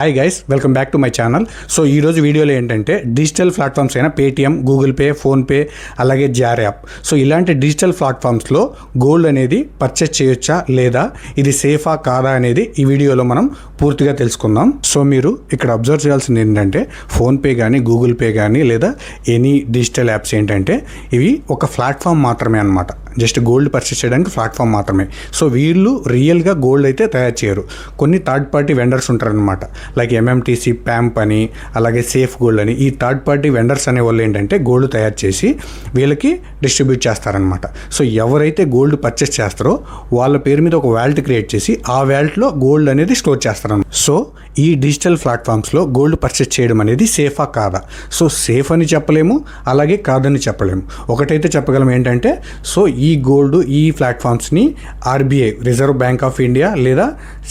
Hi guys, welcome back to my channel. So ఈరోజు వీడియోలో ఏంటంటే డిజిటల్ ప్లాట్ఫామ్స్ అయిన పేటిఎం, గూగుల్ పే, ఫోన్పే, అలాగే జార్ యాప్. సో ఇలాంటి డిజిటల్ ప్లాట్ఫామ్స్లో గోల్డ్ అనేది పర్చేస్ చేయొచ్చా లేదా, ఇది సేఫా కాదా అనేది ఈ వీడియోలో మనం పూర్తిగా తెలుసుకుందాం. సో మీరు ఇక్కడ అబ్జర్వ్ చేయాల్సింది ఏంటంటే ఫోన్పే కానీ, గూగుల్ పే కానీ లేదా ఎనీ డిజిటల్ యాప్స్ ఏంటంటే ఇవి ఒక ప్లాట్ఫామ్ మాత్రమే అనమాట. జస్ట్ గోల్డ్ పర్చేస్ చేయడానికి ప్లాట్ఫామ్ మాత్రమే. సో వీళ్ళు రియల్గా గోల్డ్ అయితే తయారు చేయరు. కొన్ని థర్డ్ పార్టీ వెండర్స్ ఉంటారనమాట, లైక్ ఎంఎంటీసీ, ప్యాంప్ అని, అలాగే సేఫ్ గోల్డ్ అని. ఈ థర్డ్ పార్టీ వెండర్స్ అనే వాళ్ళు ఏంటంటే గోల్డ్ తయారు చేసి వీళ్ళకి డిస్ట్రిబ్యూట్ చేస్తారనమాట. సో ఎవరైతే గోల్డ్ పర్చేస్ చేస్తారో వాళ్ళ పేరు మీద ఒక వ్యాలెట్ క్రియేట్ చేసి ఆ వ్యాలెట్లో గోల్డ్ అనేది స్టోర్ చేస్తారన్నమాట. సో ఈ డిజిటల్ ప్లాట్ఫామ్స్లో గోల్డ్ పర్చేస్ చేయడం అనేది సేఫా కాదా? సో సేఫ్ అని చెప్పలేము, అలాగే కాదని చెప్పలేము. ఒకటైతే చెప్పగలం ఏంటంటే, సో ఈ గోల్డ్ ఈ ప్లాట్ఫామ్స్ని RBI, reserve bank of India లేదా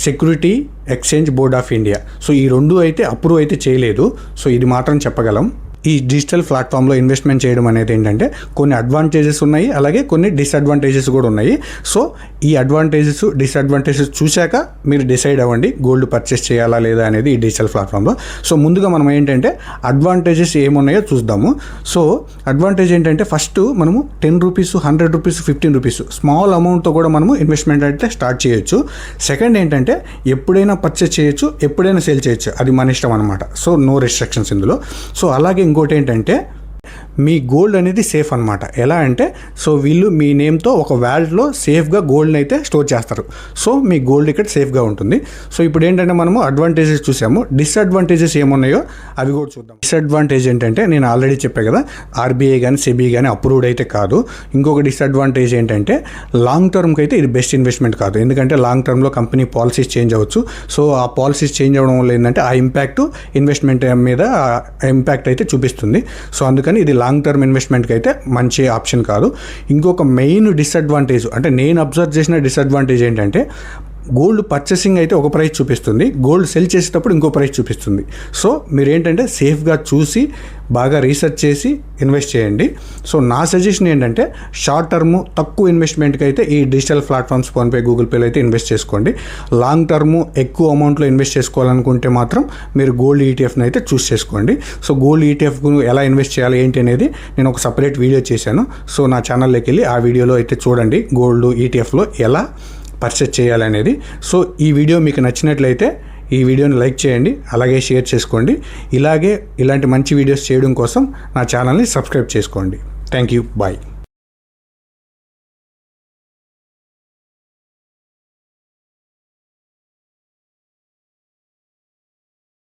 security exchange board of India, so ఈ రెండు అయితే అప్రూవ్ అయితే చేయలేదు. సో ఇది మాత్రం చెప్పగలం. ఈ డిజిటల్ ప్లాట్ఫామ్లో ఇన్వెస్ట్మెంట్ చేయడం అనేది ఏంటంటే కొన్ని అడ్వాంటేజెస్ ఉన్నాయి, అలాగే కొన్ని డిసడ్వాంటేజెస్ కూడా ఉన్నాయి. సో ఈ అడ్వాంటేజెస్, డిసడ్వాంటేజెస్ చూశాక మీరు డిసైడ్ అవ్వండి గోల్డ్ పర్చేస్ చేయాలా లేదా అనేది ఈ డిజిటల్ ప్లాట్ఫామ్లో. సో ముందుగా మనం ఏంటంటే అడ్వాంటేజెస్ ఏమున్నాయో చూద్దాము. సో అడ్వాంటేజ్ ఏంటంటే ఫస్ట్ మనము 10 రూపీస్, 100 రూపీస్, 15 రూపీస్ స్మాల్ అమౌంట్తో కూడా మనము ఇన్వెస్ట్మెంట్ అయితే స్టార్ట్ చేయొచ్చు. సెకండ్ ఏంటంటే ఎప్పుడైనా పర్చేస్ చేయొచ్చు, ఎప్పుడైనా సేల్ చేయొచ్చు, అది మన ఇష్టం అనమాట. సో నో రెస్ట్రిక్షన్స్ ఇందులో. సో అలాగే ఇంకోటి ఏంటంటే మీ గోల్డ్ అనేది సేఫ్ అనమాట. ఎలా అంటే, సో వీళ్ళు మీ నేమ్తో ఒక వ్యాలెట్లో సేఫ్గా గోల్డ్ని అయితే స్టోర్ చేస్తారు. సో మీ గోల్డ్ ఇక్కడ సేఫ్గా ఉంటుంది. సో ఇప్పుడు ఏంటంటే మనము అడ్వాంటేజెస్ చూసాము, డిసడ్వాంటేజెస్ ఏమున్నాయో అవి కూడా చూద్దాం. డిసడ్వాంటేజ్ ఏంటంటే నేను ఆల్రెడీ చెప్పాను కదా, ఆర్బీఐ కానీ సెబీ కానీ అప్రూవ్డ్ అయితే కాదు. ఇంకొక డిసడ్వాంటేజ్ ఏంటంటే లాంగ్ టర్మ్కి అయితే ఇది బెస్ట్ ఇన్వెస్ట్మెంట్ కాదు. ఎందుకంటే లాంగ్ టర్మ్లో కంపెనీ పాలసీస్ చేంజ్ అవ్వచ్చు. సో ఆ పాలసీస్ చేంజ్ అవ్వడం వల్ల ఏంటంటే ఆ ఇంపాక్ట్ ఇన్వెస్ట్మెంట్ మీద ఇంపాక్ట్ అయితే చూపిస్తుంది. సో అందుకని ఇది లాంగ్ టర్మ్ ఇన్వెస్ట్మెంట్కి అయితే మంచి ఆప్షన్ కాదు. ఇంకొక మెయిన్ డిసడ్వాంటేజ్ అంటే నేను అబ్జర్వ్ చేసిన డిసడ్వాంటేజ్ ఏంటంటే గోల్డ్ పర్చేసింగ్ అయితే ఒక ప్రైస్ చూపిస్తుంది, గోల్డ్ సెల్ చేసేటప్పుడు ఇంకో ప్రైస్ చూపిస్తుంది. సో మీరు ఏంటంటే సేఫ్గా చూసి బాగా రీసెర్చ్ చేసి ఇన్వెస్ట్ చేయండి. సో నా సజెషన్ ఏంటంటే షార్ట్ టర్మ్ తక్కువ ఇన్వెస్ట్మెంట్కి అయితే ఈ డిజిటల్ ప్లాట్ఫామ్స్ ఫోన్పే, గూగుల్ పేలో అయితే ఇన్వెస్ట్ చేసుకోండి. లాంగ్ టర్మ్ ఎక్కువ అమౌంట్లో ఇన్వెస్ట్ చేసుకోవాలనుకుంటే మాత్రం మీరు గోల్డ్ ఈటీఎఫ్ని అయితే చూస్ చేసుకోండి. సో గోల్డ్ ఈటీఎఫ్కు ఎలా ఇన్వెస్ట్ చేయాలి ఏంటి అనేది నేను ఒక సపరేట్ వీడియో చేశాను. సో నా ఛానల్లోకి వెళ్ళి ఆ వీడియోలో అయితే చూడండి గోల్డ్ ఈటీఎఫ్లో ఎలా పర్చేస్ చేయాలనేది. సో ఈ వీడియో మీకు నచ్చినట్లయితే ఈ వీడియోని లైక్ చేయండి, అలాగే షేర్ చేసుకోండి. ఇలాంటి మంచి వీడియోస్ చేయడం కోసం నా ఛానల్ని సబ్స్క్రైబ్ చేసుకోండి. Thank you, bye.